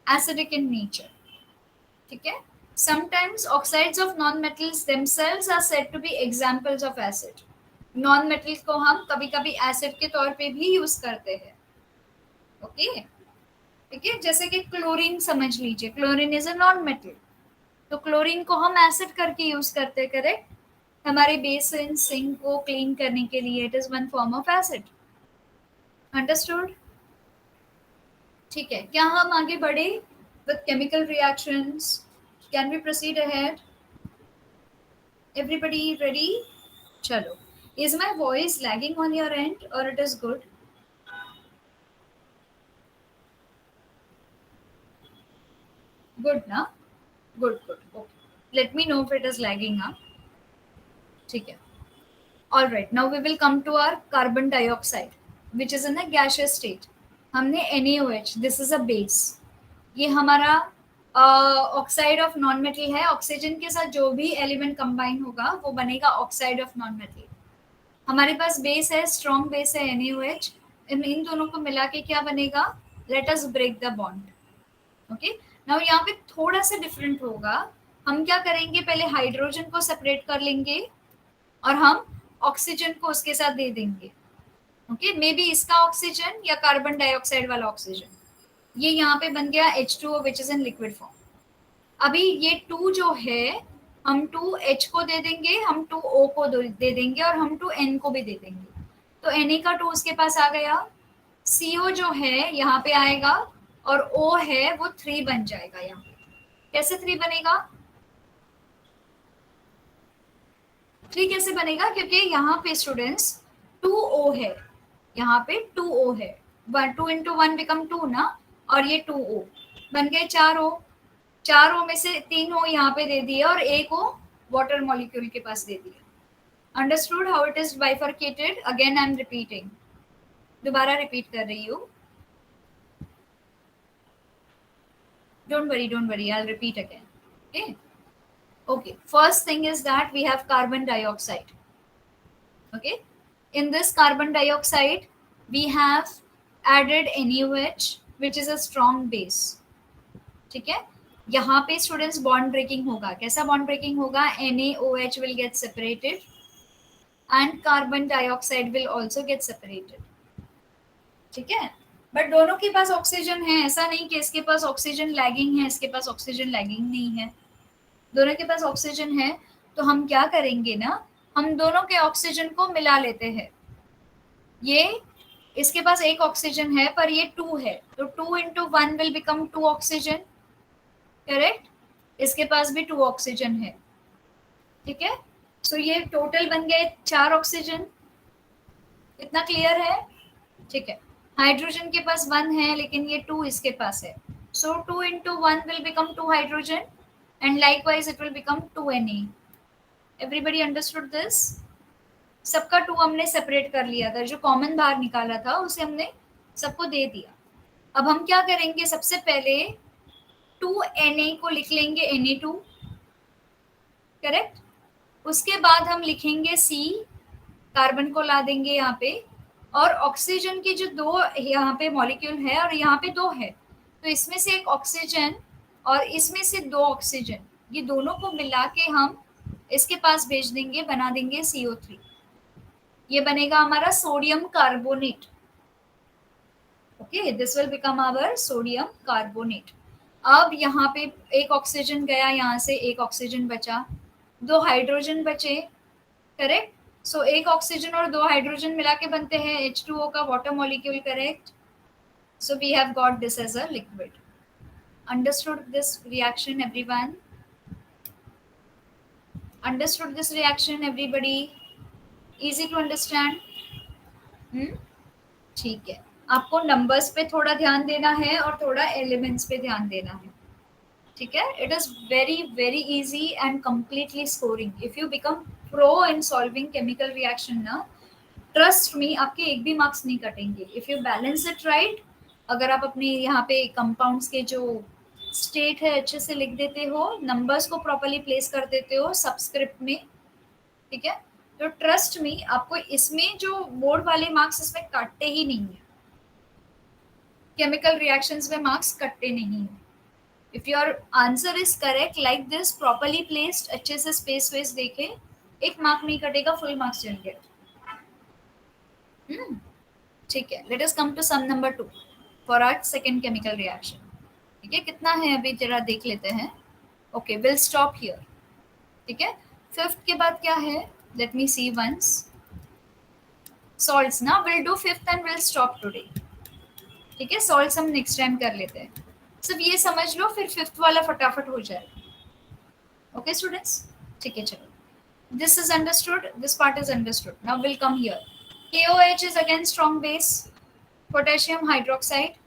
acidic in nature, ठीक है। Sometimes oxides of non-metals themselves are said to be examples of acid। non-metals को हम कभी कभी acid के तौर पे भी यूज करते हैं। ओके, ठीक है। जैसे कि क्लोरीन समझ लीजिए, chlorine is a non metal, तो क्लोरीन को हम एसिड करके यूज करते, करेक्ट। हमारे बेसिन सिंक को क्लीन करने के लिए it is one form of acid. Understood? ठीक है, क्या हम आगे बढ़े with chemical reactions? Can we proceed ahead? Everybody ready? Chalo. Is my voice lagging on your end or it is good? Good, na? Good, good. Okay. Let me know if it is lagging, huh? ठीक है. All right. Now we will come to our carbon dioxide, which is in a gaseous state. हमने NaOH. This is a base. ये हमारा oxide of non metal है। Oxygen के साथ जो भी एलिमेंट कंबाइन होगा वो बनेगा ऑक्साइड ऑफ नॉन मेटल। हमारे पास बेस है, स्ट्रॉन्ग बेस है NaOH। इन दोनों को मिला के क्या बनेगा? Let us break the bond. Okay, now यहाँ पे थोड़ा सा डिफरेंट होगा। हम क्या करेंगे, पहले हाइड्रोजन को सेपरेट कर लेंगे और हम ऑक्सीजन को उसके साथ दे देंगे। ओके, मे बी इसका ऑक्सीजन या कार्बन डाइऑक्साइड वाला ऑक्सीजन। ये यहाँ पे बन गया H2O which is in liquid form. अभी ये 2 जो है हम 2H को दे देंगे, हम 2O को दे देंगे और हम 2N को भी दे देंगे। तो Na का 2 उसके पास आ गया, CO जो है यहाँ पे आएगा और O है वो 3 बन जाएगा। यहाँ पे कैसे 3 बनेगा? 3 कैसे बनेगा? क्योंकि यहाँ पे स्टूडेंट्स 2O है, यहाँ पे 2O है, 2 इंटू 1 बिकम 2 ना, और ये 2O बन गए 4O। 4O में से 3O यहाँ पे दे दिए और एक O वाटर मॉलिक्यूल के पास दे दिया। Understood how it is bifurcated? Again I am repeating, दोबारा रिपीट कर रही हूँ। Don't worry, I'll repeat again. Okay, first thing is that we have carbon dioxide. Okay, in this carbon dioxide we have added NaOH which is a strong base। ठीक है, यहाँ पे students bond breaking होगा। कैसा bond breaking होगा? NaOH will get separated and carbon dioxide will also get separated। ठीक है, but दोनों के पास ऑक्सीजन है, ऐसा नहीं कि इसके पास ऑक्सीजन लैगिंग है, इसके पास ऑक्सीजन लैगिंग नहीं है, दोनों के पास ऑक्सीजन है। तो हम क्या करेंगे ना, हम दोनों के ऑक्सीजन को मिला लेते हैं। ये इसके पास एक ऑक्सीजन है पर ये 2 है, तो 2 into 1 will become 2 oxygen, correct. इसके पास भी 2 ऑक्सीजन है, ठीक है। सो ये टोटल बन गए 4 ऑक्सीजन। इतना क्लियर है? ठीक है, हाइड्रोजन के पास 1 है लेकिन ये 2 इसके पास है, सो 2 into 1 will become 2 hydrogen and likewise it will become 2 Na। Everybody understood this? सबका 2 हमने सेपरेट कर लिया था, जो कॉमन बाहर निकाला था उसे हमने सबको दे दिया। अब हम क्या करेंगे, सबसे पहले 2Na को लिख लेंगे Na2, करेक्ट। उसके बाद हम लिखेंगे C, कार्बन को ला देंगे यहाँ पे, और ऑक्सीजन की जो दो यहाँ पे मॉलिक्यूल है और यहाँ पे दो है, तो इसमें से एक ऑक्सीजन और इसमें से दो ऑक्सीजन, ये दोनों को मिला के हम इसके पास भेज देंगे, बना देंगे CO3। ये बनेगा हमारा sodium carbonate. Okay, this will become our sodium carbonate. अब यहाँ पे एक ऑक्सीजन गया, यहाँ से एक ऑक्सीजन बचा, दो हाइड्रोजन बचे, करेक्ट। सो एक ऑक्सीजन और दो हाइड्रोजन मिला के बनते हैं H2O का water molecule, correct. So we have got this as a liquid. Understood this reaction everyone? Understood this reaction everybody? Easy to understand? ठीक है, आपको नंबर्स पे थोड़ा ध्यान देना है और थोड़ा एलिमेंट्स पे ध्यान देना है, ठीक है। It is very very easy and completely scoring. If you become pro in solving chemical reaction ना, ट्रस्ट मी, आपके एक भी मार्क्स नहीं कटेंगे if you balance it right. अगर आप अपने यहाँ पे कंपाउंड्स के जो स्टेट है अच्छे से लिख देते हो, नंबर्स को प्रॉपर्ली प्लेस कर देते हो सबस्क्रिप्ट में, ठीक है, तो ट्रस्ट मी, आपको इसमें जो बोर्ड वाले मार्क्स इसमें काटते ही नहीं है। केमिकल रिएक्शंस में मार्क्स कटते नहीं है। If your answer is correct like this, properly placed, अच्छे से स्पेस वेस देखे, एक मार्क नहीं कटेगा, फुल मार्क्स विल गेट। ठीक है, let us come to some number 2 for our second chemical reaction. ठीक है, कितना है अभी जरा देख लेते हैं। Okay, will stop here. ठीक है, फिफ्थ के बाद क्या है, let me see once. Salts ना, will do fifth and will stop today. ठीक है, सॉल्ट्स हम नेक्स्ट टाइम कर लेते हैं। सिर्फ ये समझ लो, फिर फिफ्थ वाला फटाफट हो जाए। ओके स्टूडेंट्स, ठीक है, चलो, this is understood, this part is understood. Now will come here. KOH is again strong base, potassium hydroxide.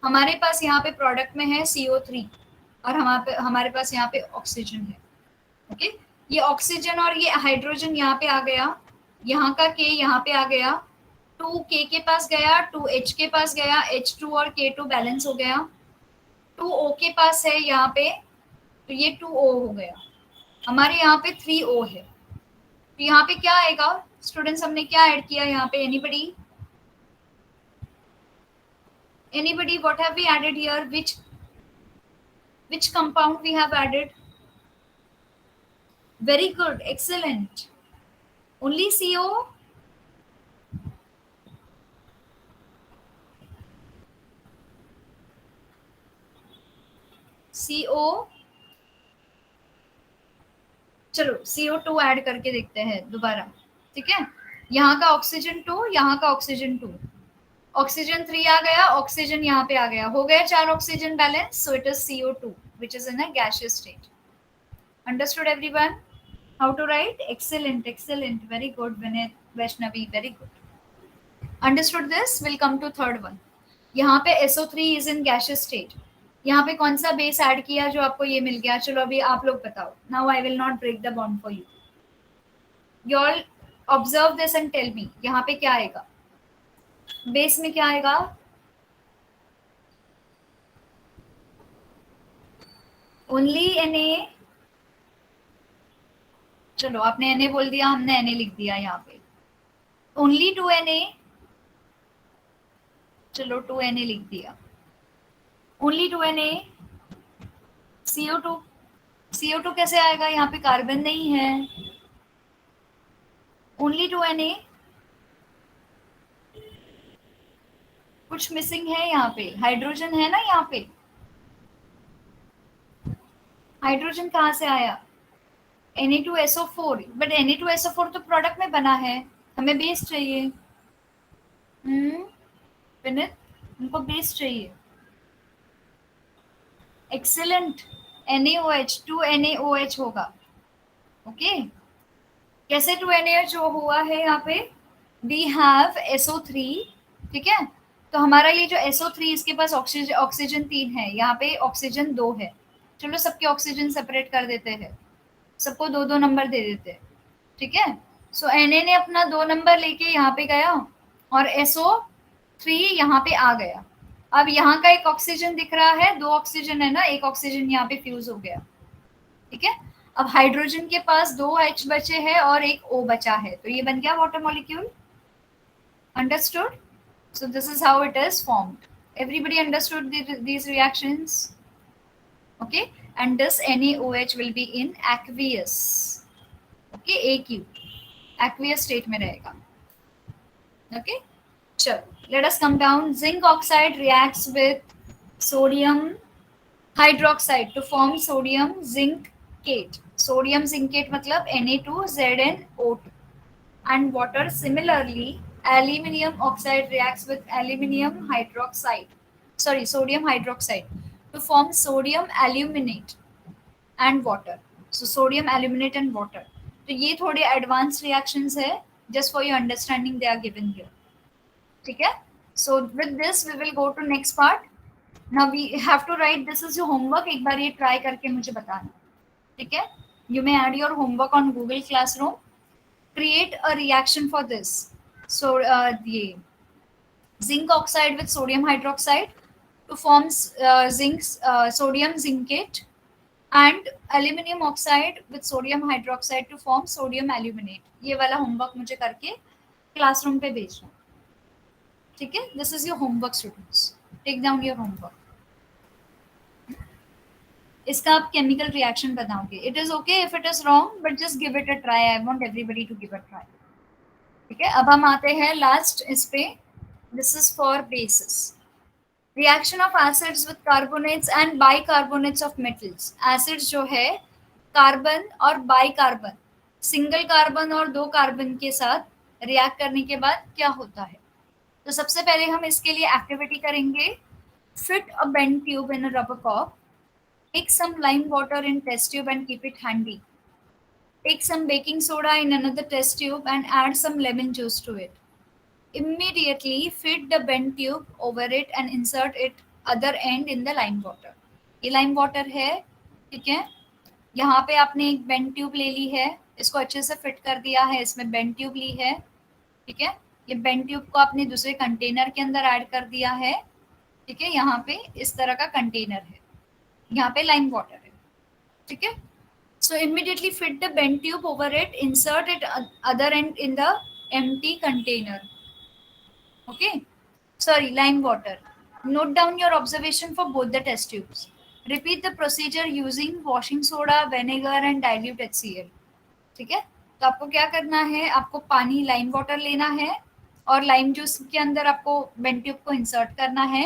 हमारे पास यहाँ पे प्रोडक्ट में है CO3 और हमारे पास यहाँ पे ऑक्सीजन है। ओके, ये ऑक्सीजन और ये हाइड्रोजन यहाँ पे आ गया, यहाँ का K यहाँ पे आ गया, 2K के पास गया, 2H के पास गया, H2 और K2 बैलेंस हो गया, 2O के पास है यहाँ पे, तो ये 2O हो गया। हमारे यहाँ पे 3O है, तो यहाँ पे क्या आएगा स्टूडेंट्स, हमने क्या ऐड किया यहाँ पे? Anybody what have we added here? which compound we have added? Very good, excellent. Only CO? CO, चलो CO2 ऐड करके देखते हैं दोबारा। ठीक है, यहाँ का ऑक्सीजन 2, यहाँ का ऑक्सीजन 2, ऑक्सीजन 3 आ गया, ऑक्सीजन यहाँ पे आ गया, हो गया 4 oxygen balance. So it is CO2 which is in a gaseous state. Understood everyone? How to write? Excellent, excellent, very good Vinay, Vaishnavi, very good. Understood this? We'll come to third one. यहाँ पे SO3 is in gaseous state. यहाँ पे कौन सा base add किया जो आपको ये मिल गया? चलो अभी आप लोग बताओ। Now I will not break the bond for you. You all observe this and tell me. यहाँ पे क्या आएगा? बेस में क्या आएगा? Only Na. चलो, आपने Na बोल दिया, हमने Na लिख दिया यहाँ पे। Only 2Na. चलो 2Na लिख दिया। Only 2Na. CO2, CO2 कैसे आएगा? यहाँ पे कार्बन नहीं है। Only 2Na. कुछ मिसिंग है यहाँ पे, हाइड्रोजन है ना यहाँ पे। हाइड्रोजन कहाँ से आया? Na2SO4, बट Na2SO4 तो प्रोडक्ट में बना है, हमें बेस चाहिए। विनीत, उनको बेस चाहिए। एक्सीलेंट, NaOH, 2NaOH होगा। ओके, कैसे 2NaOH हुआ है यहाँ पे? वी हैव SO3, ठीक है, तो हमारा ये जो SO3, इसके पास ऑक्सीजन 3 है, यहाँ पे ऑक्सीजन 2 है। चलो सबके ऑक्सीजन सेपरेट कर देते हैं, सबको 2-2 नंबर दे देते हैं। ठीक है, सो Na ने अपना 2 नंबर लेके यहाँ पे गया और SO3 यहाँ पे आ गया। अब यहाँ का एक ऑक्सीजन दिख रहा है, 2 ऑक्सीजन है ना, एक ऑक्सीजन यहाँ पे फ्यूज हो गया, ठीक है। अब हाइड्रोजन के पास 2 H बचे हैं और एक O बचा है, तो ये बन गया water molecule. Understood? So this is how it is formed. Everybody understood these reactions? Okay, and this NaOH will be in aqueous. Okay, AQ, aqueous state में रहेगा। Okay, चलो let us come down. Zinc oxide reacts with sodium hydroxide to form sodium zincate. Sodium zincate मतलब Na2ZnO2 and water. Similarly, aluminium oxide reacts with aluminium hydroxide, sorry, sodium hydroxide to form sodium aluminate and water. So sodium aluminate and water. तो ये थोड़े advanced reactions है, just for your understanding they are given here. ठीक है? So with this we will go to next part. Now we have to write, this is your homework, एक बार ये try करके मुझे बताना, ठीक है? You may add your homework on Google Classroom. Create a reaction for this. So the zinc oxide with sodium hydroxide to form sodium zincate, and aluminium oxide with sodium hydroxide to form sodium aluminate. ये वाला homework मुझे करके classroom पे भेजना, ठीक है? This is your homework students, take down your homework. इसका आप केमिकल रिएक्शन बताओगे। It is okay if it is wrong, but just give it a try. I want everybody to give a try, ठीक है? अब हम आते हैं last इस पे। This is for basis. Reaction of acids with carbonates and bicarbonates of metals. Acids जो है कार्बन और बाइकार्बन, सिंगल कार्बन और 2 कार्बन के साथ रिएक्ट करने के बाद क्या होता है। तो सबसे पहले हम इसके लिए एक्टिविटी करेंगे। Fit a bend tube in a rubber कॉप, take some lime water in test tube and keep it handy. Take some baking soda in another test tube and add some lemon juice to it. Immediately feed the bent tube over it and insert it other end in the lime water. ये lime water है, ठीक है? यहाँ पे आपने एक bend tube ले ली है, इसको अच्छे से फिट कर दिया है, इसमें बेंड ट्यूब ली है, ठीक है? ये बेंड ट्यूब को आपने दूसरे कंटेनर के अंदर ऐड कर दिया है, ठीक है? यहाँ पे इस तरह का कंटेनर है, यहाँ पे लाइम वाटर है, ठीक है? So immediately fit the bent tube over it, insert it other end in the empty container. Okay, sorry, lime water. Note down your observation for both the test tubes. Repeat the procedure using washing soda, vinegar and dilute HCl. ठीक है? तो आपको क्या करना है, आपको पानी lime water लेना है और लाइम जूस के अंदर आपको बेंट ट्यूब को इंसर्ट करना है।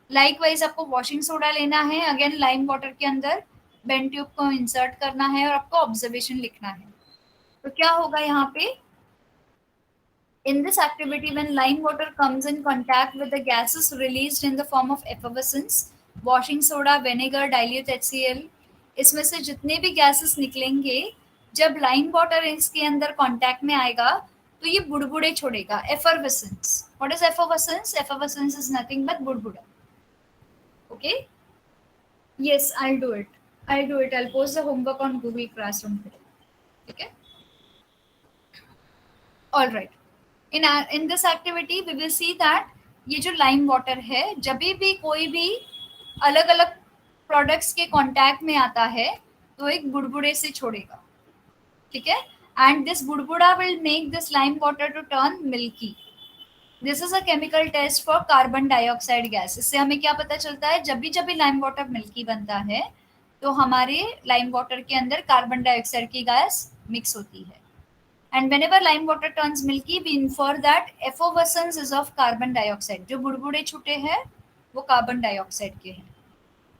लाइकवाइज आपको वॉशिंग सोडा लेना है, अगेन लाइम वाटर के अंदर बेंट ट्यूब को इंसर्ट करना है और आपको ऑब्जर्वेशन लिखना है। तो क्या होगा यहाँ पे, in this activity when lime water comes in contact with the gases released in the form of effervescence, washing soda, vinegar, dilute HCl, इसमें से जितने भी गैसेस निकलेंगे जब लाइम वाटर इसके अंदर कांटेक्ट में आएगा तो ये बुड़बुड़े छोड़ेगा। Effervescence, what is effervescence? Effervescence is nothing but बुड़बुड़ा। Okay, yes, I'll do it. I'll post the homework on Google Classroom today. ठीक है? All right. In this activity we will see that ये जो लाइम वाटर है जब भी कोई भी अलग अलग प्रोडक्ट्स के कांटेक्ट में आता है तो एक बुड़बुड़े से छोड़ेगा, ठीक है? एंड दिस बुड़बुड़ा will make this lime water to turn milky. This is a chemical test for carbon dioxide gas. इससे हमें क्या पता चलता है, जब भी लाइम वाटर मिल्की बनता है तो हमारे लाइम वाटर के अंदर कार्बन डाइऑक्साइड की गैस मिक्स होती है। And whenever lime water turns milky, we infer that effervescence is of carbon dioxide. जो बुड़बुड़े छूटे हैं वो कार्बन डाइऑक्साइड के हैं।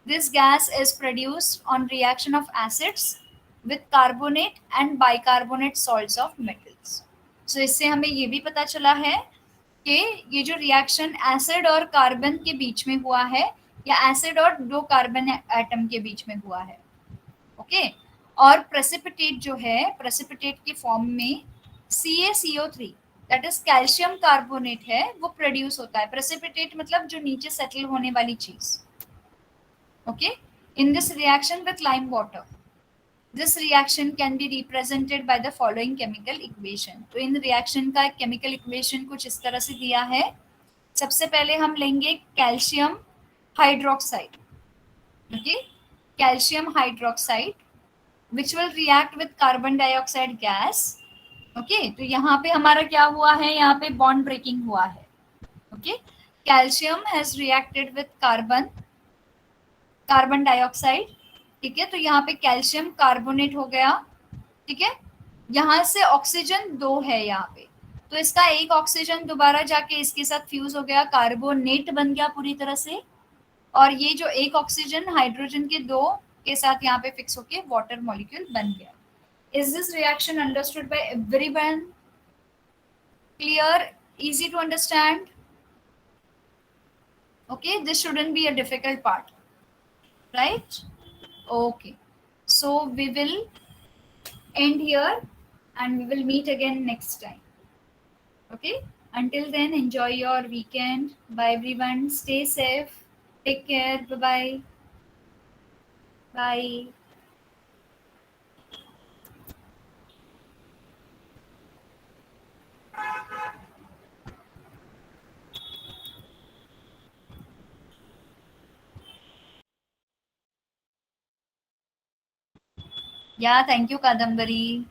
This gas is produced on reaction of acids with carbonate and bicarbonate salts of metals. So इससे हमें ये भी पता चला है कि ये जो रिएक्शन एसिड और कार्बन के बीच में हुआ है या एसिड और 2 कार्बन एटम के बीच में हुआ है। ओके, और प्रेसिपिटेट जो है, प्रेसिपिटेट के फॉर्म में CaCO3 that is calcium carbonate है वो प्रोड्यूस होता है। प्रेसिपिटेट मतलब जो नीचे सेटल होने वाली चीज। Okay, in this reaction with lime water, this reaction can be represented by the following chemical equation. तो इन रिएक्शन का केमिकल इक्वेशन कुछ इस तरह से दिया है। सबसे पहले हम लेंगे calcium hydroxide. Okay, calcium hydroxide which will react with carbon dioxide gas. Okay, तो यहाँ पे हमारा क्या हुआ है, यहाँ पे bond breaking हुआ है. Okay, calcium has reacted with carbon dioxide. ठीक है, तो यहाँ पे कैल्शियम कार्बोनेट हो गया. ठीक है, यहाँ से ऑक्सीजन 2 है यहाँ पे, तो इसका एक ऑक्सीजन दोबारा जाके इसके साथ फ्यूज हो गया, कार्बोनेट बन गया पूरी तरह से. और ये जो एक ऑक्सीजन हाइड्रोजन के 2 के साथ यहाँ पे फिक्स होके वाटर मॉलिक्यूल बन गया. Is this reaction understood by everyone? Clear? Easy to understand? Okay, this shouldn't be a difficult part, right? Okay, so we will end here and we will meet again next time. Okay, until then, enjoy your weekend. Bye everyone, stay safe, take care, bye bye. Bye. Yeah, thank you Kadambari.